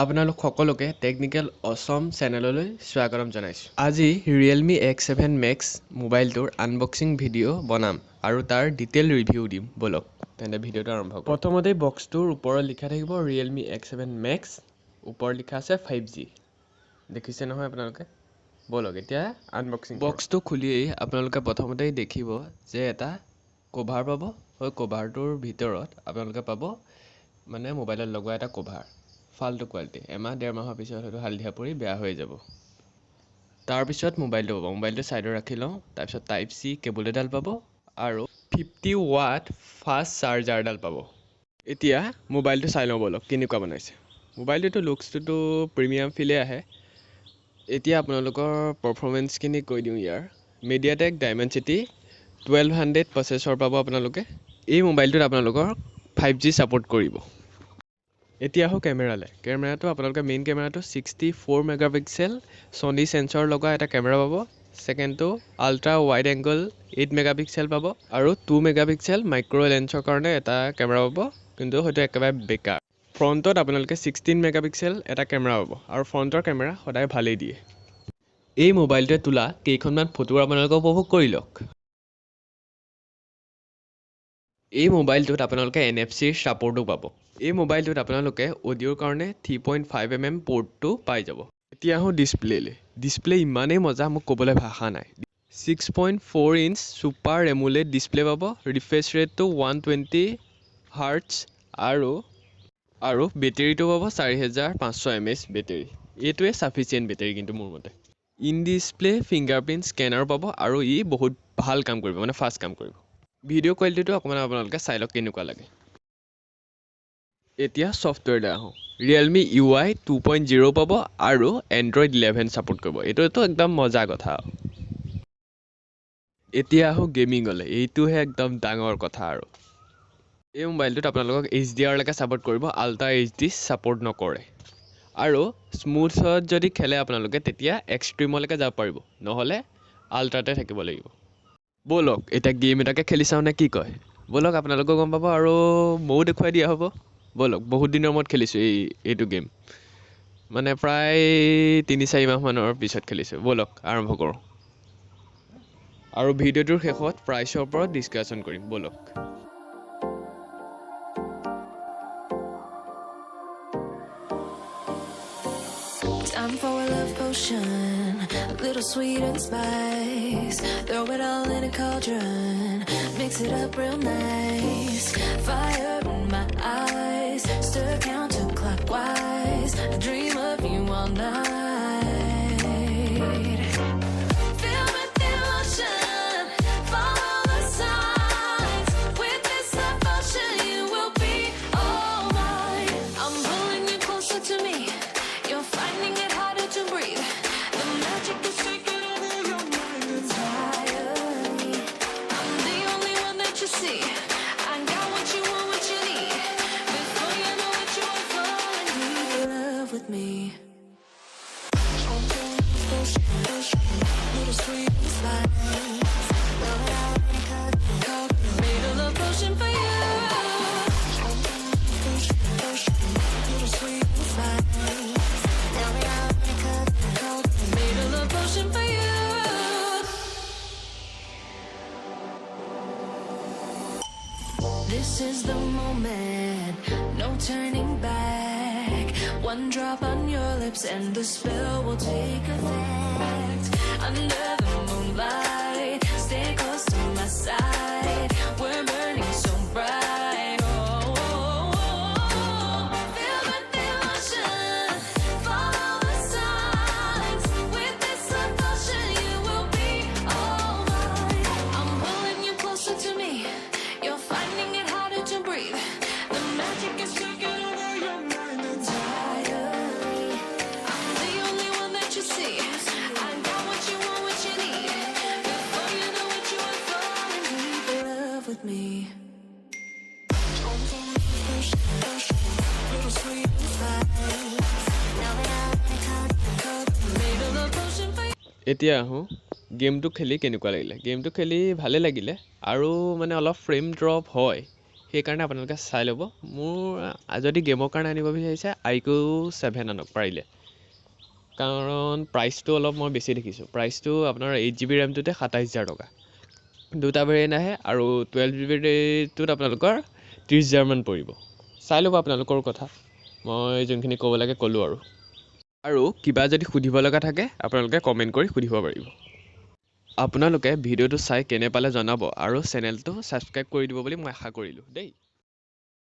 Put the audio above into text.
আপোনালোক সকলোকে টেকনিকেল অসম চেনেললৈ স্বাগতম জনাইছোঁ। আজি Realme X7 Max মোবাইলটোৰ আনবক্সিং ভিডিঅ' বনাম আৰু তাৰ ডিটেইল ৰিভিউ দিম। বলক তেন্তে ভিডিঅ'টো আৰম্ভ কৰোঁ। প্ৰথমতে বক্সটোৰ ওপৰত লিখা থাকিব Realme X7 Max, ওপৰত লিখা আছে 5G। দেখিছে নহয় আপোনালোকে? বলক এতিয়া আনবক্সিং বক্সটো খুলিয়েই আপোনালোকে প্ৰথমতেই দেখিব যে এটা কভাৰ পাব। হয়, কভাৰটোৰ ভিতৰত আপোনালোকে পাব মানে মোবাইলত লগোৱা এটা কভাৰ। ফাল্টু কোৱালিটি, এমাহ ডেৰ মাহৰ পিছত হয়তো হালধীয়া পৰি বেয়া হৈ যাব। তাৰপিছত মোবাইলটো পাব। মোবাইলটো ছাইডত ৰাখি লওঁ। তাৰপিছত টাইপ C কেবল এডাল পাব আৰু 50 ৱাট ফাষ্ট চাৰ্জাৰডাল পাব। এতিয়া মোবাইলটো চাই লওঁ বলক কেনেকুৱা বনাইছে। মোবাইলটোতো লুকছটোতো প্ৰিমিয়াম ফিলে আহে। এতিয়া আপোনালোকৰ পাৰফৰ্মেঞ্চখিনি কৈ দিওঁ ইয়াৰ। MediaTek Dimensity 1200 প্ৰচেছৰ পাব আপোনালোকে। এই মোবাইলটোত আপোনালোকৰ 5G ছাপোৰ্ট কৰিব। এতিয়া আহোঁ কেমেৰালৈ। কেমেৰাটো আপোনালোকে মেইন কেমেৰাটো 64 মেগাপিক্সেল ছনী চেঞ্চৰ লগা এটা কেমেৰা পাব। ছেকেণ্ডটো আল্ট্ৰা ৱাইড এংগল 8 মেগাপিক্সেল পাব আৰু 2 মেগাপিক্সেল মাইক্ৰ' লেন্সৰ কাৰণে এটা কেমেৰা পাব, কিন্তু হয়তো একেবাৰে বেকাৰ। ফ্ৰণ্টত আপোনালোকে 16 মেগাপিক্সেল এটা কেমেৰা পাব আৰু ফ্ৰণ্টৰ কেমেৰা সদায় ভালেই দিয়ে। এই মোবাইলটোৱে তোলা কেইখনমান ফটো আপোনালোকে উপভোগ কৰি লওক। এই মোবাইলটোত আপোনালোকে NFC ছাপোৰ্টো পাব। এই মোবাইলটোত আপোনালোকে অডিঅ'ৰ কাৰণে 3.5mm পৰ্টটো পাই যাব। এতিয়া আহোঁ ডিছপ্লেলৈ। ডিছপ্লে ইমানেই মজা, মোক ক'বলৈ ভাষা নাই। 6.4 ইঞ্চ ছুপাৰ এমোলেড ডিছপ্লে পাব। ৰিফ্ৰেছ ৰেটটো 120 হাৰ্টছ আৰু বেটেৰীটো পাব 4500 mAh বেটেৰী। এইটোৱে ছাফিচিয়েণ্ট বেটেৰী কিন্তু মোৰ মতে। ইন ডিছপ্লে ফিংগাৰপ্ৰিণ্ট স্কেনাৰ পাব আৰু ই বহুত ভাল কাম কৰিব, মানে ফাষ্ট কাম কৰিব। ভিডিঅ' কোৱালিটিটো অকণমান আপোনালোকে চাই লওক কেনেকুৱা লাগে। এতিয়া ছফ্টৱেৰলৈ আহোঁ। Realme UI 2.0 পাব আৰু Android 11 ছাপোৰ্ট কৰিব। এইটোতো একদম মজা কথা। এতিয়া আহোঁ গেমিঙলৈ। এইটোহে একদম ডাঙৰ কথা আৰু। এই মোবাইলটোত আপোনালোকক HDR-লৈকে ছাপোৰ্ট কৰিব, আল্ট্ৰা HD ছাপোৰ্ট নকৰে। আৰু স্মুথত যদি খেলে আপোনালোকে তেতিয়া এক্সট্ৰিমলৈকে যাব পাৰিব, নহ'লে আল্ট্ৰাতে থাকিব লাগিব। ব'লক এতিয়া গেম এটাকে খেলি চাওঁ নে কি কয়? ব'লক আপোনালোকেও গম পাব আৰু ময়ো দেখুৱাই দিয়া হ'ব। ব'লক, বহুত দিনৰ মূৰত খেলিছোঁ এইটো গেম, মানে প্ৰায় 3-4 মাহমানৰ পিছত খেলিছোঁ। ব'লক আৰম্ভ কৰোঁ আৰু ভিডিঅ'টোৰ শেষত প্ৰাইচৰ ওপৰত ডিছকাশ্যন কৰিম। ব'লক। Time for a love potion, a little sweet and spice. Throw it all in a cauldron, mix it up real nice. Fire in my eyes, stir counterclockwise. I dream of you all night. Fill with emotion, follow the signs. With this devotion, you will be all mine. I'm pulling you closer to me. You're finding it harder to breathe. The magic is taking over your mind entirely. I'm the only one that you see. I got what you want, what you need. Before you know it, you are falling deep in love with me. Little sweet and spice. Made a love potion for you. Little sweet and spice. Made a love potion for you. This is the moment, no turning back. One drop on your lips and the spell will take effect. Under the moonlight, stay close to my side. We're burning so bright. Feel the emotion, follow the signs. With this devotion, you will be all mine. I'm pulling you closer to me. You're finding it harder to breathe. The magic is taking over your mind entirely. I'm the only one that you see. I got what you want, what you need. Before you know it, you are falling deep in love with me. Little sweet and spice. Made a love potion for you. এতিয়া আহোঁ গেমটো খেলি কেনেকুৱা লাগিলে। গেমটো খেলি ভালে লাগিলে আৰু মানে অলপ ফ্ৰেম ড্ৰপ হয়, সেইকাৰণে আপোনালোকে চাই ল'ব। মোৰ যদি গেমৰ কাৰণে আনিব বিচাৰিছে iQOO 7 আনক পাৰিলে, কাৰণ প্ৰাইচটো অলপ মই বেছি দেখিছোঁ। প্ৰাইচটো আপোনাৰ 8GB ৰেমটোতে 27,000 টকা। দুটা ভেৰিয়েণ্ট আহে আৰু 12GBটোত আপোনালোকৰ 30,000 মান পৰিব। চাই ল'ব, আপোনালোকৰ কথা। মই যোনখিনি ক'ব লাগে ক'লোঁ আৰু কিবা যদি সুধিব লগা থাকে আপোনালোকে কমেণ্ট কৰি সুধিব পাৰিব। আপোনালোকে ভিডিঅ'টো চাই কেনে পালে জনাব আৰু চেনেলটো ছাবস্ক্ৰাইব কৰি দিব বুলি মই আশা কৰিলোঁ দেই।